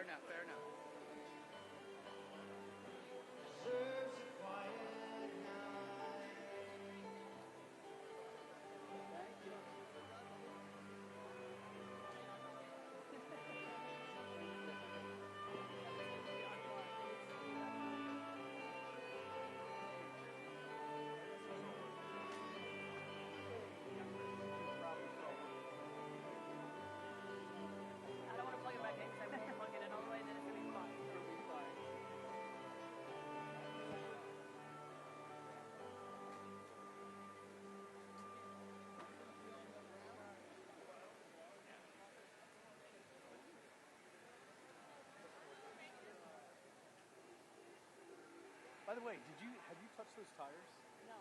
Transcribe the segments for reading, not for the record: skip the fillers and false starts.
Fair enough, fair enough. By the way, have you touched those tires? No.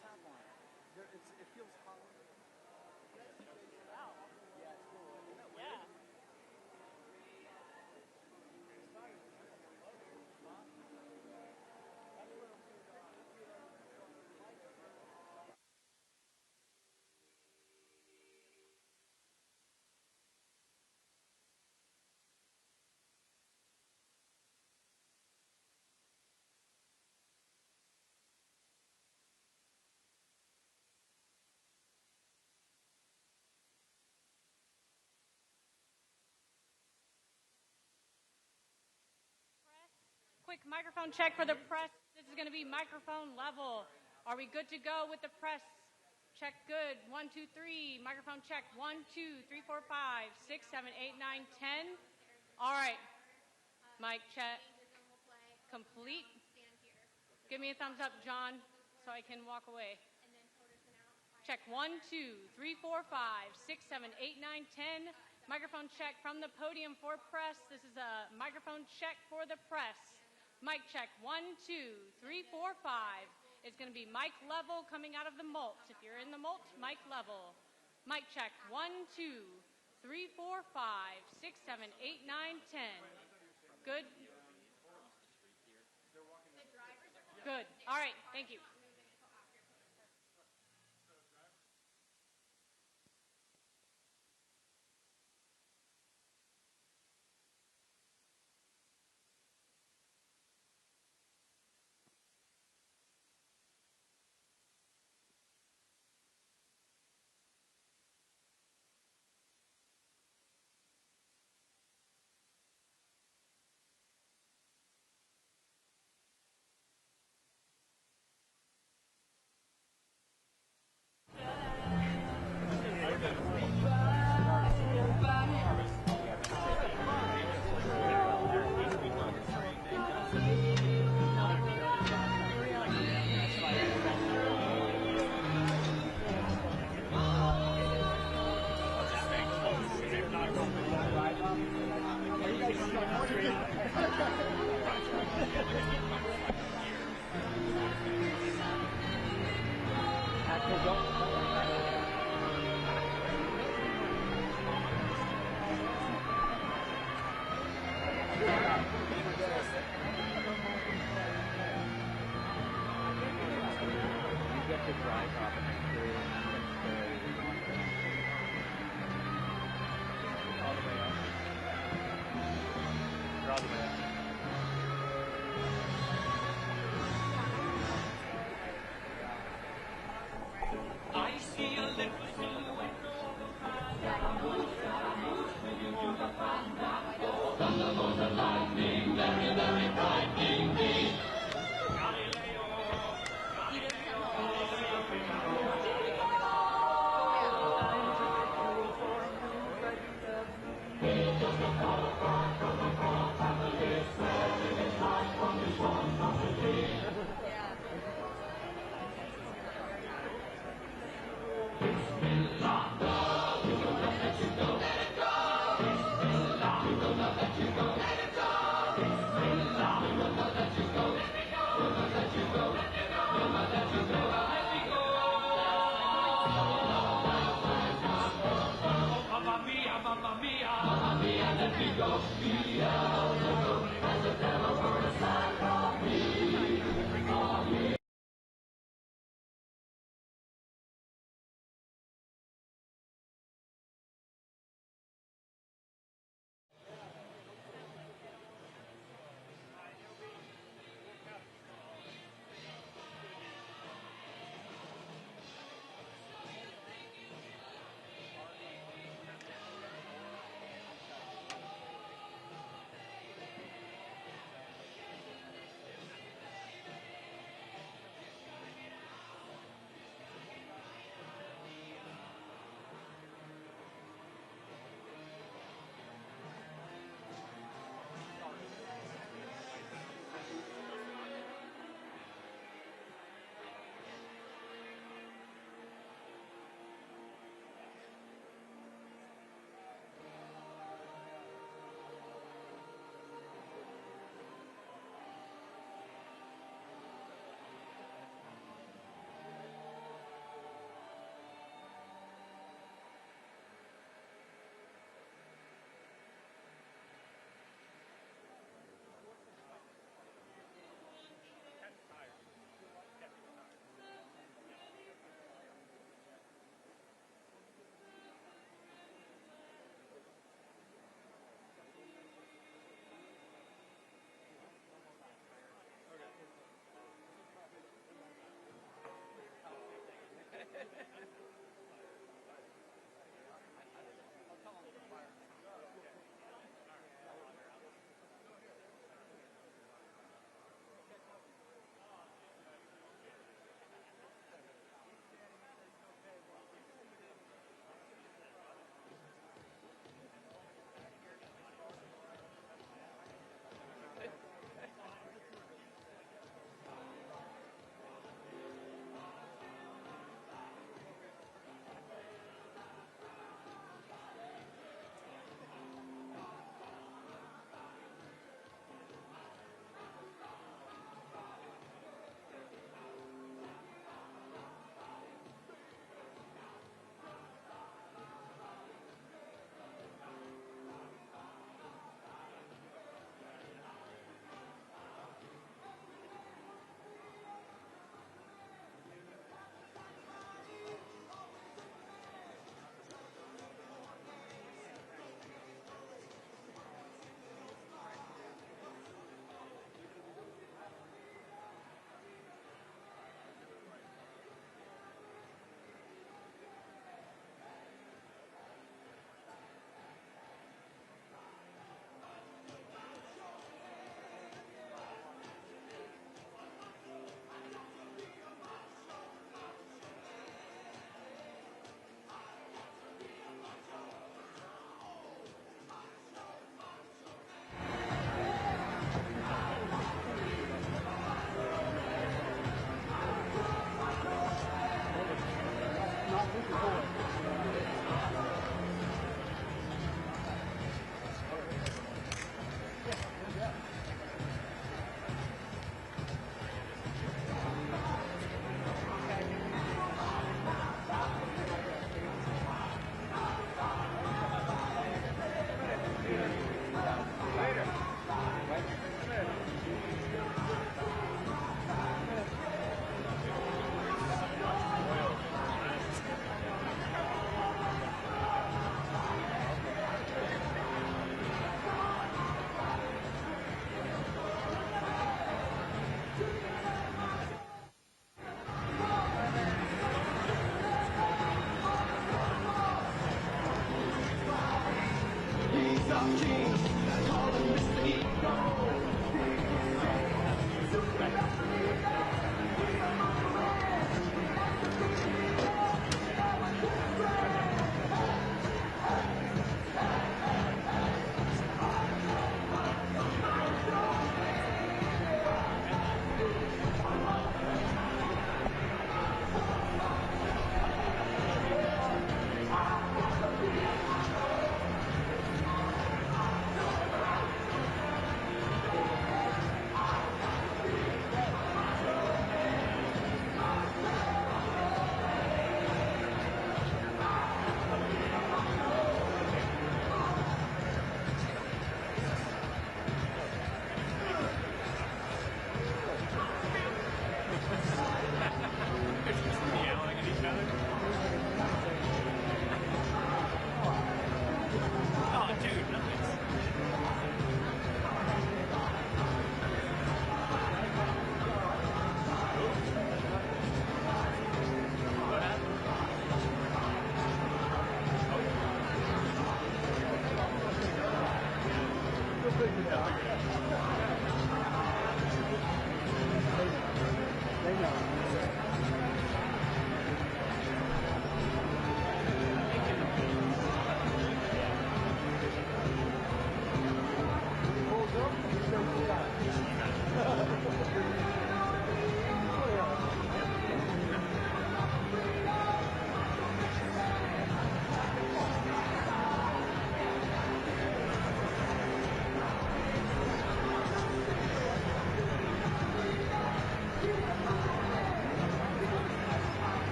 Tap on it. It feels hollow. Wow. Yeah, it's cool. Isn't that weird? Yeah. Quick microphone check for the press. This is going to be microphone level. Are we good to go with the press? Check good. 1, 2, 3. Microphone check. 1, 2, 3, 4, 5, 6, 7, 8, 9, 10. All right. Mic check. Complete. Give me a thumbs up, John, so I can walk away. Check 1, 2, 3, 4, 5, 6, 7, 8, 9, 10. Microphone check from the podium for press. This is a microphone check for the press. Mic check, 1, 2, 3, 4, 5. It's going to be mic level coming out of the mulch. If you're in the mulch, mic level. Mic check, 1, 2, 3, 4, 5, 6, 7, 8, 9, 10. Good? Good. All right, thank you.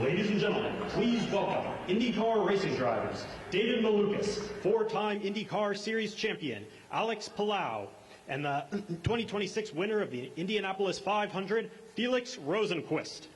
Ladies and gentlemen, please welcome IndyCar racing drivers, David Malukas, 4-time IndyCar Series champion, Alex Palau, and the 2026 winner of the Indianapolis 500, Felix Rosenquist.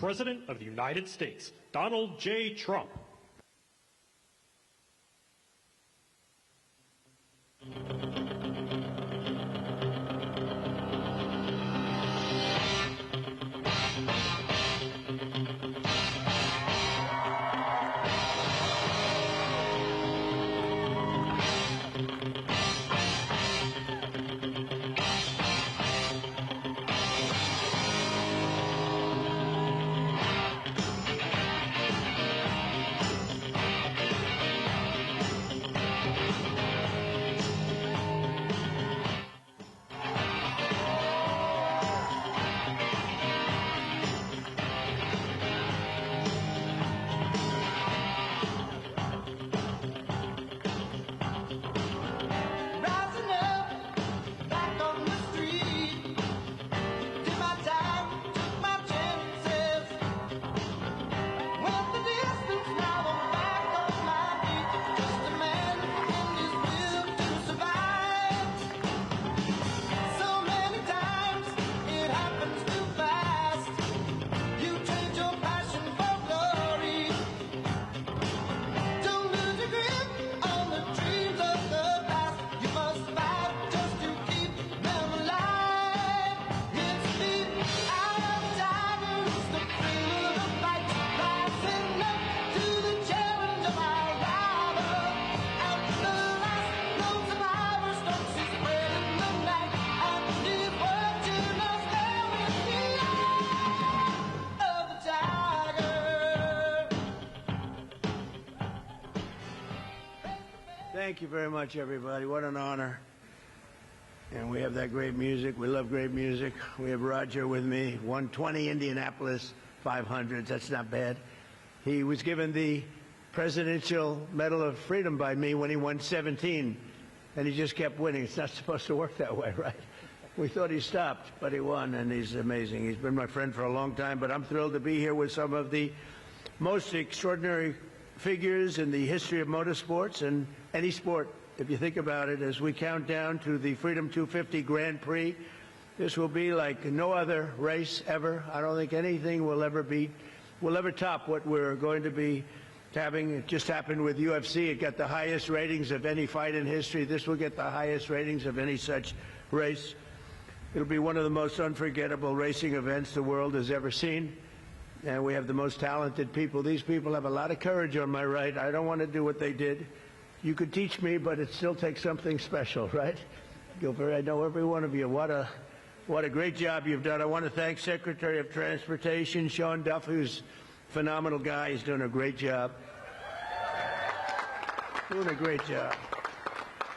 President of the United States, Donald J. Trump. Thank you very much, everybody. What an honor. And we have that great music. We love great music. We have Roger with me, 120 Indianapolis 500s. That's not bad. He was given the Presidential Medal of Freedom by me when he won 17, and he just kept winning. It's not supposed to work that way, right? We thought he stopped, but he won, and he's amazing. He's been my friend for a long time, but I'm thrilled to be here with some of the most extraordinary figures in the history of motorsports and any sport, if you think about it, as we count down to the Freedom 250 Grand Prix. This will be like no other race ever. I don't think anything will ever top what we're going to be having. It just happened with UFC. It got the highest ratings of any fight in history. This will get the highest ratings of any such race. It'll be one of the most unforgettable racing events the world has ever seen. And we have the most talented people. These people have a lot of courage on my right. I don't want to do what they did. You could teach me, but it still takes something special, right? Gilbert, I know every one of you. What a great job you've done. I want to thank Secretary of Transportation, Sean Duffy, who's a phenomenal guy. He's doing a great job. Doing a great job.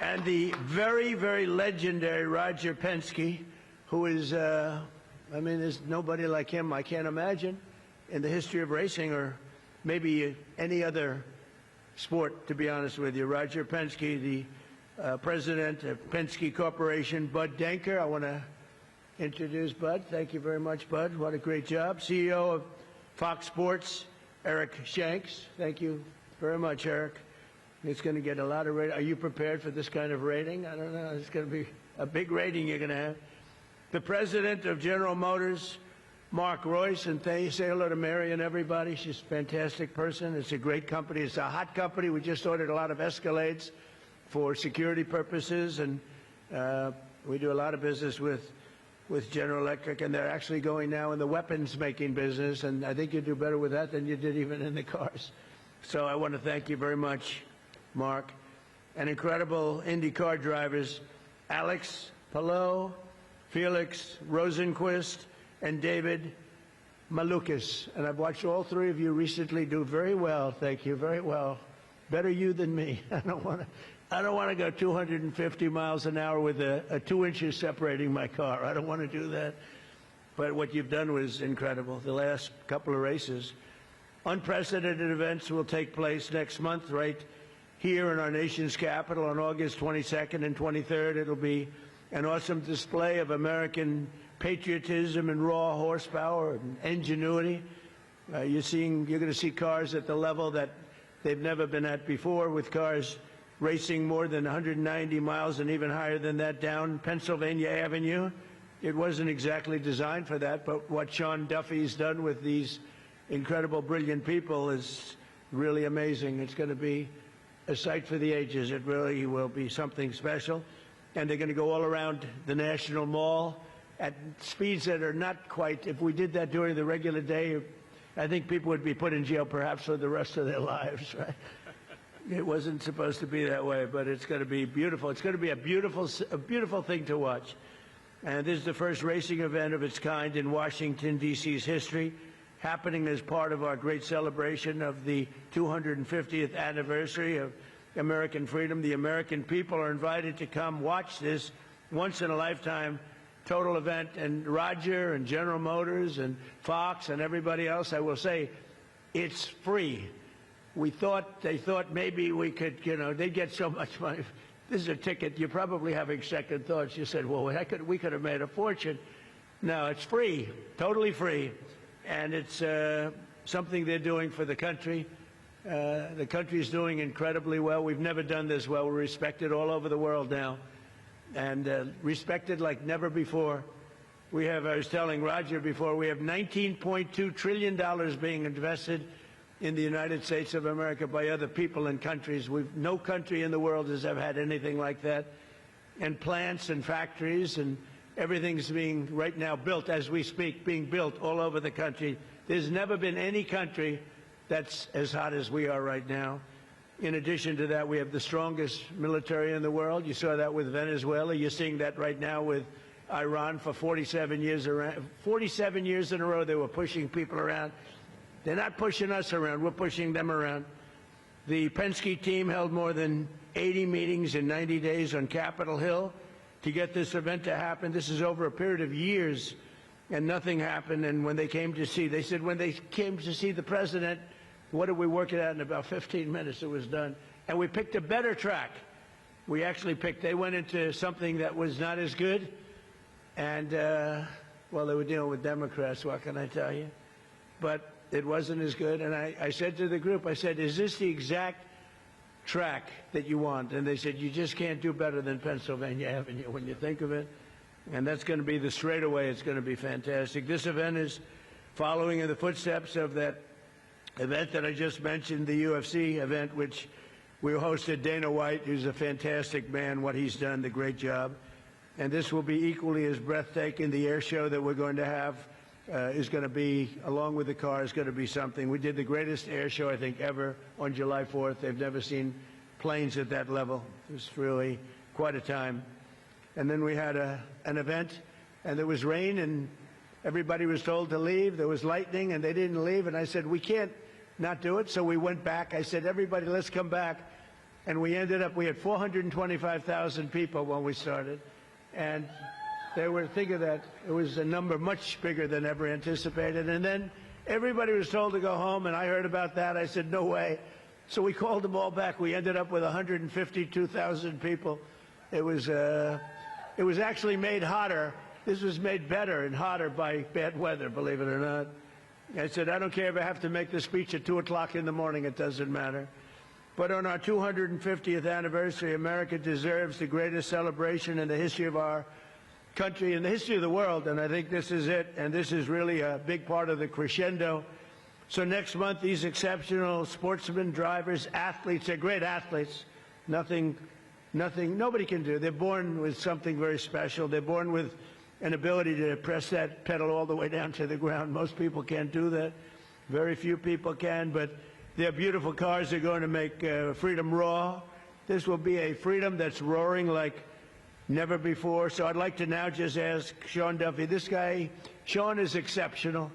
And the very, very legendary Roger Penske, who is, there's nobody like him, I can't imagine, in the history of racing or maybe any other sport, to be honest with you. Roger Penske, the president of Penske Corporation. Bud Denker, I want to introduce Bud. Thank you very much, Bud. What a great job. CEO of Fox Sports, Eric Shanks. Thank you very much, Eric. It's going to get a lot of rating. Are you prepared for this kind of rating? I don't know. It's going to be a big rating you're going to have. The president of General Motors, Mark Royce, and say hello to Mary and everybody. She's a fantastic person. It's a great company. It's a hot company. We just ordered a lot of Escalades for security purposes, and we do a lot of business with General Electric, and they're actually going now in the weapons-making business, and I think you do better with that than you did even in the cars. So I want to thank you very much, Mark. And incredible IndyCar drivers, Alex Palou, Felix Rosenquist, and David Malukas. And I've watched all three of you recently do very well. Thank you, very well. Better you than me. I don't want to go 250 miles an hour with a 2 inches separating my car. I don't want to do that. But what you've done was incredible. The last couple of races. Unprecedented events will take place next month right here in our nation's capital on August 22nd and 23rd. It'll be an awesome display of American patriotism and raw horsepower and ingenuity. You're going to see cars at the level that they've never been at before, with cars racing more than 190 miles and even higher than that down Pennsylvania Avenue. It wasn't exactly designed for that, but what Sean Duffy's done with these incredible, brilliant people is really amazing. It's going to be a sight for the ages. It really will be something special. And they're going to go all around the National Mall at speeds that are not quite, if we did that during the regular day, I think people would be put in jail perhaps for the rest of their lives, right? It wasn't supposed to be that way, but it's going to be beautiful. It's going to be a beautiful thing to watch. And this is the first racing event of its kind in Washington, D.C.'s history, happening as part of our great celebration of the 250th anniversary of American freedom. The American people are invited to come watch this once-in-a-lifetime total event. And Roger and General Motors and Fox and everybody else, I will say, it's free. They thought maybe we could, they'd get so much money. This is a ticket. You're probably having second thoughts. You said, well, we could have made a fortune. No, it's free, totally free. And it's something they're doing for the country. The country's doing incredibly well. We've never done this well. We're respected all over the world now, and respected like never before. We have, I was telling Roger before, we have $19.2 trillion being invested in the United States of America by other people and countries. No country in the world has ever had anything like that. And plants and factories and everything's being right now built as we speak, being built all over the country. There's never been any country that's as hot as we are right now. In addition to that, we have the strongest military in the world. You saw that with Venezuela. You're seeing that right now with Iran. For 47 years in a row, they were pushing people around. They're not pushing us around. We're pushing them around. The Penske team held more than 80 meetings in 90 days on Capitol Hill to get this event to happen. This is over a period of years, and nothing happened. And when they came to see, they said when they came to see the president, what did we work it out in about 15 minutes? It was done. And we picked a better track. We actually they went into something that was not as good. And, well, they were dealing with Democrats, what can I tell you? But it wasn't as good. And I said to the group, I said, is this the exact track that you want? And they said, you just can't do better than Pennsylvania Avenue when you think of it. And that's going to be the straightaway. It's going to be fantastic. This event is following in the footsteps of that event that I just mentioned, the UFC event, which we hosted. Dana White, who's a fantastic man, what he's done, the great job. And this will be equally as breathtaking. The air show that we're going to have is going to be, along with the car, is going to be something. We did the greatest air show, I think, ever on July 4th. They've never seen planes at that level. It was really quite a time. And then we had an event, and there was rain, and everybody was told to leave. There was lightning, and they didn't leave. And I said, we can't not do it. So we went back. I said, everybody, let's come back. And we ended up, we had 425,000 people when we started. And they were, think of that, it was a number much bigger than ever anticipated. And then everybody was told to go home, and I heard about that. I said, no way. So we called them all back. We ended up with 152,000 people. It was actually made hotter. This was made better and hotter by bad weather, believe it or not. I said, I don't care if I have to make the speech at 2 o'clock in the morning. It doesn't matter. But on our 250th anniversary, America deserves the greatest celebration in the history of our country, in the history of the world, and I think this is it, and this is really a big part of the crescendo. So next month, these exceptional sportsmen, drivers, athletes, they're great athletes. Nobody can do. They're born with something very special. They're born with an ability to press that pedal all the way down to the ground. Most people can't do that. Very few people can, but their beautiful cars are going to make freedom roar. This will be a freedom that's roaring like never before. So I'd like to now just ask Sean Duffy. This guy, Sean, is exceptional.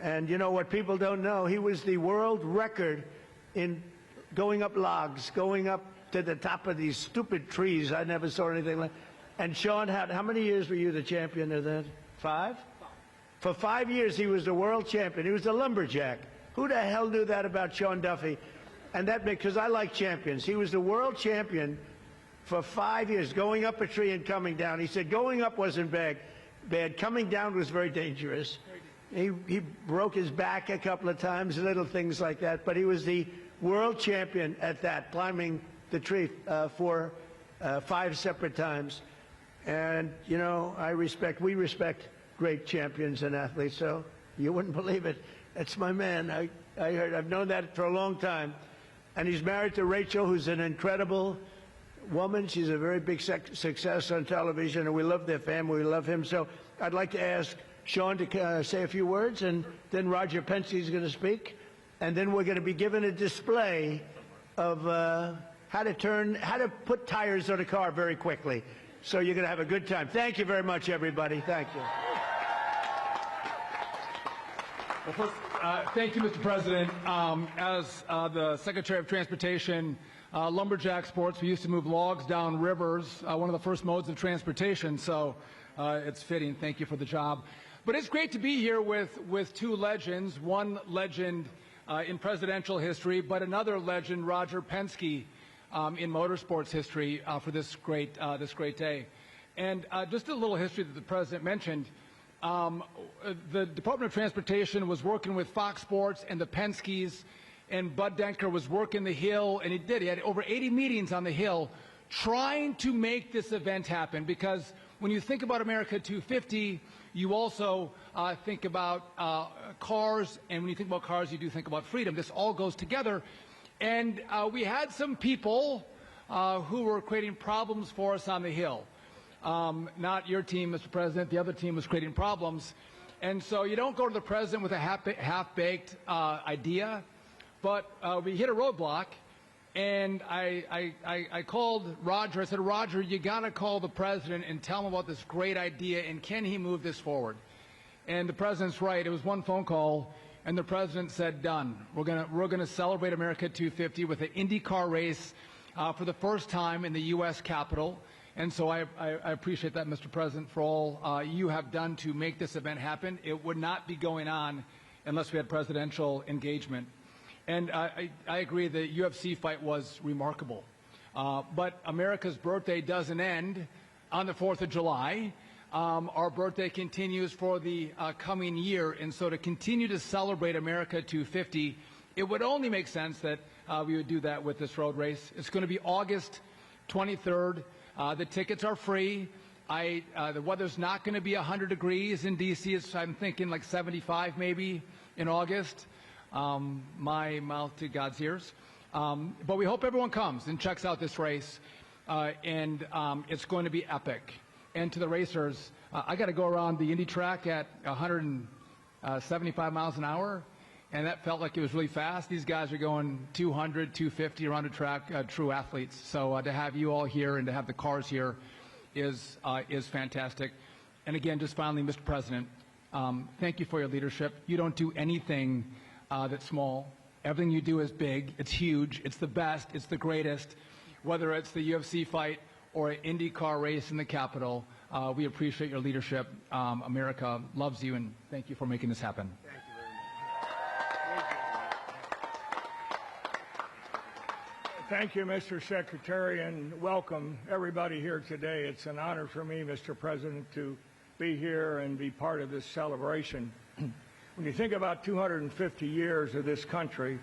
And you know what people don't know? He was the world record in going up logs, going up to the top of these stupid trees. I never saw anything like. And Sean had, how many years were you the champion of that? 5? For 5 years he was the world champion. He was a lumberjack. Who the hell knew that about Sean Duffy? And that because I like champions. He was the world champion for 5 years, going up a tree and coming down. He said going up wasn't bad. Coming down was very dangerous. He broke his back a couple of times, little things like that. But he was the world champion at that, climbing the tree for 5 separate times. And, you know, we respect great champions and athletes. So you wouldn't believe it. That's my man. I've known that for a long time. And he's married to Rachel, who's an incredible woman. She's a very big success on television, and we love their family. We love him. So I'd like to ask Sean to say a few words, and then Roger Penske is going to speak. And then we're going to be given a display of how to put tires on a car very quickly. So you're going to have a good time. Thank you very much, everybody. Thank you. Well, first, thank you, Mr. President. As the Secretary of Transportation, lumberjack sports, we used to move logs down rivers, one of the first modes of transportation, so it's fitting. Thank you for the job. But it's great to be here with two legends, one legend in presidential history, but another legend, Roger Penske, in motorsports history for this great day. And just a little history that the President mentioned. The Department of Transportation was working with Fox Sports and the Penskes, and Bud Denker was working the Hill, and he had over 80 meetings on the Hill trying to make this event happen, because when you think about America 250, you also think about cars, and when you think about cars, you do think about freedom. This all goes together, and we had some people who were creating problems for us on the Hill. Not your team, Mr. President. The other team was creating problems. And so you don't go to the President with a half-baked idea. But we hit a roadblock, and I called Roger. I said, Roger, you got to call the President and tell him about this great idea, and can he move this forward? And the President's right. It was one phone call, and the President said, done. We're gonna celebrate America 250 with an IndyCar race for the first time in the U.S. Capitol. And so I appreciate that, Mr. President, for all you have done to make this event happen. It would not be going on unless we had presidential engagement. And I agree the UFC fight was remarkable. But America's birthday doesn't end on the 4th of July. Our birthday continues for the coming year. And so to continue to celebrate America 250, it would only make sense that we would do that with this road race. It's going to be August 23rd. The tickets are free. The weather's not going to be 100 degrees in D.C. I'm thinking like 75 maybe in August. My mouth to God's ears. But we hope everyone comes and checks out this race. And it's going to be epic. And to the racers, I got to go around the Indy track at 175 miles an hour. And that felt like it was really fast. These guys are going 200, 250 around the track, true athletes. So to have you all here and to have the cars here is fantastic. And again, just finally, Mr. President, thank you for your leadership. You don't do anything that's small. Everything you do is big. It's huge. It's the best. It's the greatest. Whether it's the UFC fight or an IndyCar race in the Capitol, we appreciate your leadership. America loves you, and thank you for making this happen. Thank you, Mr. Secretary, and welcome everybody here today. It's an honor for me, Mr. President, to be here and be part of this celebration. When you think about 250 years of this country,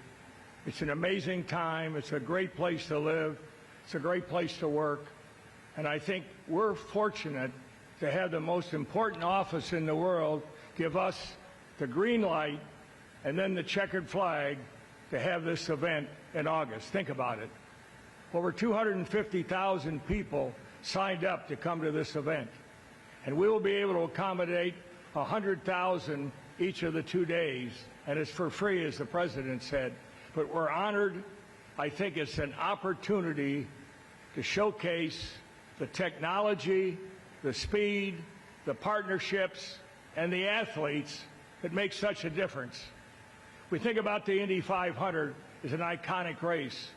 it's an amazing time. It's a great place to live. It's a great place to work. And I think we're fortunate to have the most important office in the world give us the green light and then the checkered flag to have this event in August. Think about it. Over 250,000 people signed up to come to this event. And we will be able to accommodate 100,000 each of the 2 days. And it's for free, as the President said. But we're honored. I think it's an opportunity to showcase the technology, the speed, the partnerships, and the athletes that make such a difference. We think about the Indy 500 as an iconic race,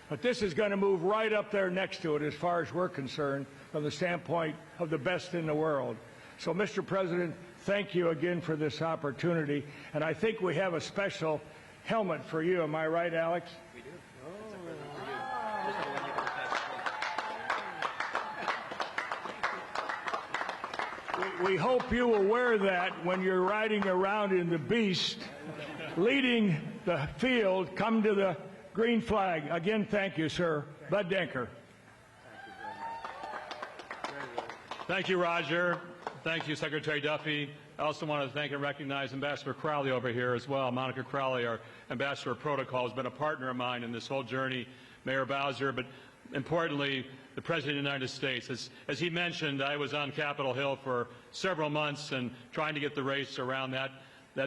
but this is going to move right up there next to it as far as we're concerned from the standpoint of the best in the world. So, Mr. President, thank you again for this opportunity, and I think we have a special helmet for you. Am I right, Alex? We do. We hope you will wear that when you're riding around in the Beast, leading the field. Come to the green flag. Again, thank you, sir. Bud Denker. Thank you, Roger. Thank you, Secretary Duffy. I also want to thank and recognize Ambassador Crowley over here as well. Monica Crowley, our Ambassador of Protocol, has been a partner of mine in this whole journey. Mayor Bowser, but importantly, the President of the United States. As he mentioned, I was on Capitol Hill for several months and trying to get the race around that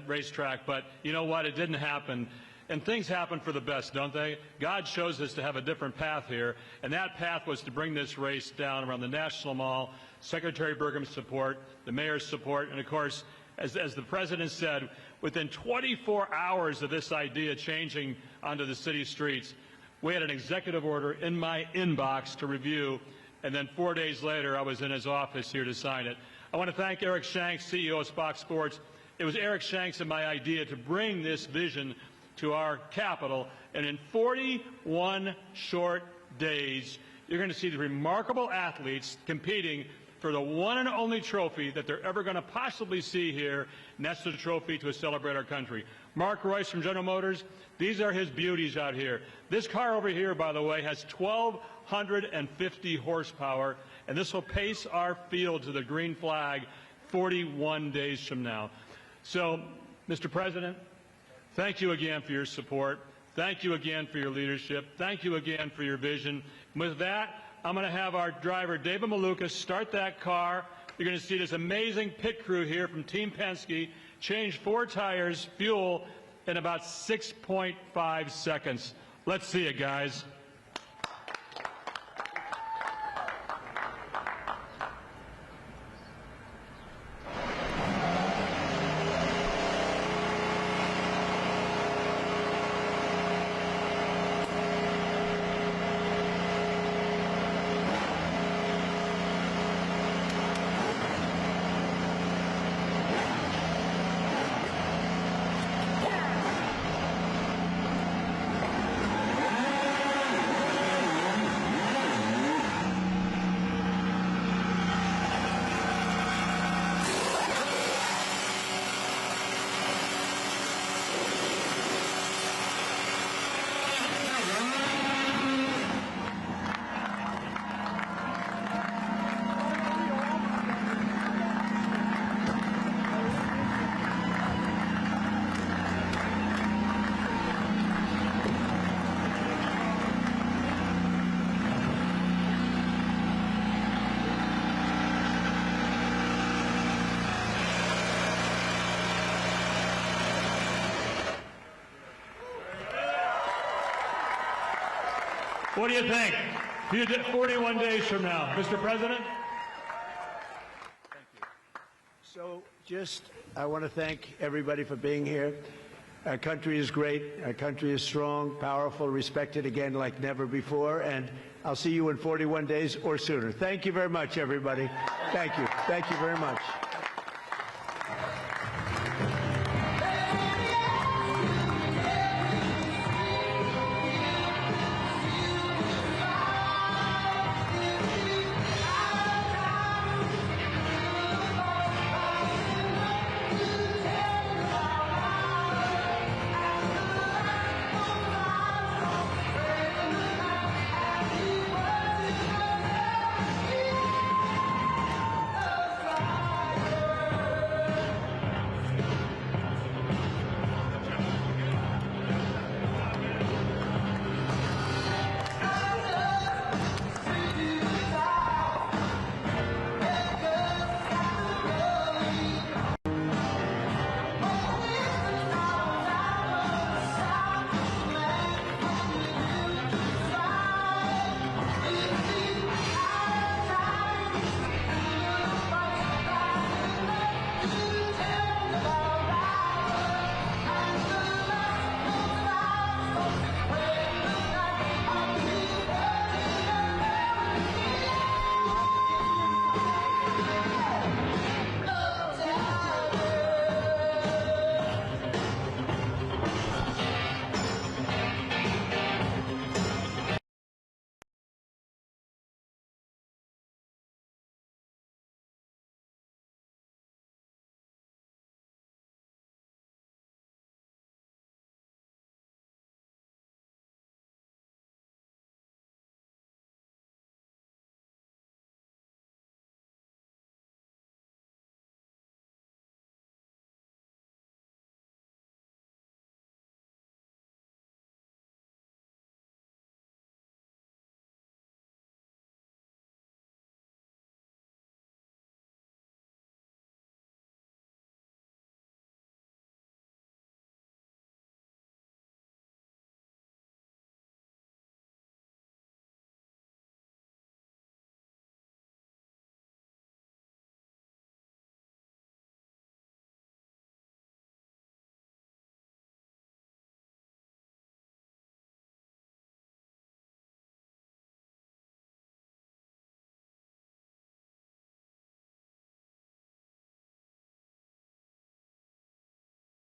racetrack. But you know what? It didn't happen. And things happen for the best, don't they? God chose us to have a different path here, and that path was to bring this race down around the National Mall, Secretary Burgum's support, the mayor's support, and of course, as the President said, within 24 hours of this idea changing onto the city streets, we had an executive order in my inbox to review, and then 4 days later, I was in his office here to sign it. I want to thank Eric Shanks, CEO of Fox Sports. It was Eric Shanks and my idea to bring this vision to our capital, and in 41 short days, you're going to see the remarkable athletes competing for the one and only trophy that they're ever going to possibly see here, and that's the trophy to celebrate our country. Mark Royce from General Motors, these are his beauties out here. This car over here, by the way, has 1,250 horsepower, and this will pace our field to the green flag 41 days from now. So, Mr. President, thank you again for your support. Thank you again for your leadership. Thank you again for your vision. With that, I'm going to have our driver, David Malukas, start that car. You're going to see this amazing pit crew here from Team Penske change 4 tires, fuel, in about 6.5 seconds. Let's see it, guys. What do you think? You did 41 days from now, Mr. President? Thank you. So I want to thank everybody for being here. Our country is great. Our country is strong, powerful, respected again like never before. And I'll see you in 41 days or sooner. Thank you very much, everybody. Thank you. Thank you very much.